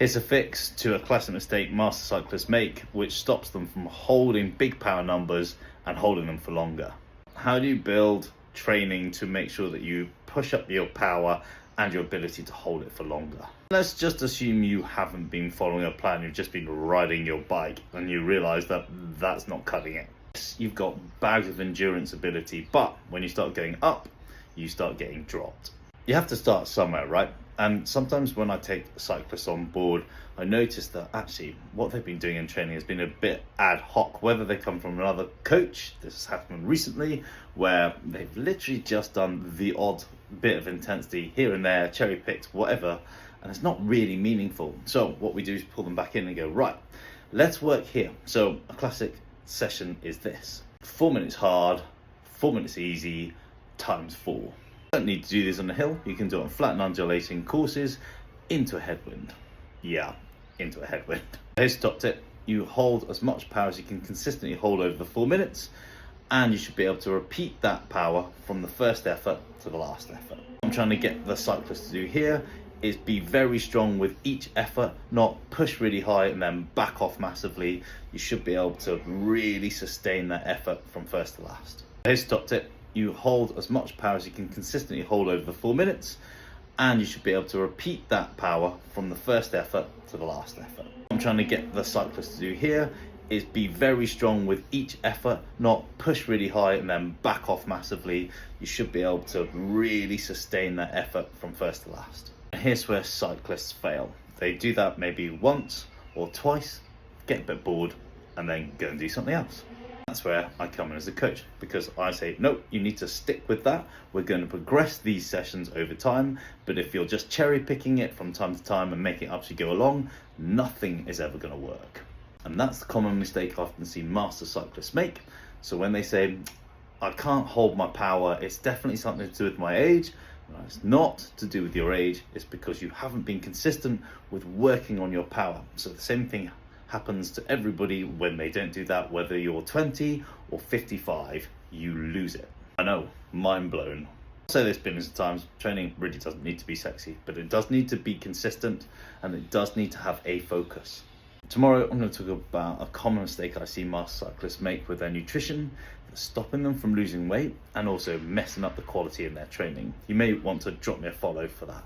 Here's a fix to a classic mistake master cyclists make, which stops them from holding big power numbers and holding them for longer. How do you build training to make sure that you push up your power and your ability to hold it for longer? Let's just assume you haven't been following a plan, you've just been riding your bike and you realize that that's not cutting it. You've got bags of endurance ability, but when you start going up, you start getting dropped. You have to start somewhere, right? And sometimes when I take cyclists on board, I notice that actually what they've been doing in training has been a bit ad hoc, whether they come from another coach. This has happened recently where they've literally just done the odd bit of intensity here and there, cherry picked, whatever, and it's not really meaningful. So what we do is pull them back in and go, right, let's work here. So a classic session is this: 4 minutes hard, 4 minutes easy, times 4. You don't need to do this on the hill. You can do it on flat and undulating courses into a headwind. Yeah, into a headwind. Here's the top tip: you hold as much power as you can consistently hold over the 4 minutes, and you should be able to repeat that power from the first effort to the last effort. What I'm trying to get the cyclist to do here is be very strong with each effort, not push really high and then back off massively. You should be able to really sustain that effort from first to last. Here's the top tip: you hold as much power as you can consistently hold over the 4 minutes, and you should be able to repeat that power from the first effort to the last effort. What I'm trying to get the cyclist to do here is be very strong with each effort, not push really high and then back off massively. You should be able to really sustain that effort from first to last. And here's where cyclists fail. They do that maybe once or twice, get a bit bored, and then go and do something else. That's where I come in as a coach, because I say, no, you need to stick with that. We're going to progress these sessions over time, but if you're just cherry picking it from time to time and making it up as you go along, nothing is ever going to work. And that's the common mistake I often see master cyclists make. So when they say, I can't hold my power, it's definitely something to do with my age. No, it's not to do with your age. It's because you haven't been consistent with working on your power. So the same thing happens to everybody when they don't do that. Whether you're 20 or 55, you lose it. I know, mind blown. I'll say this billions of times: training really doesn't need to be sexy, but it does need to be consistent, and it does need to have a focus. Tomorrow I'm going to talk about a common mistake I see master cyclists make with their nutrition, that's stopping them from losing weight and also messing up the quality in their training. You may want to drop me a follow for that.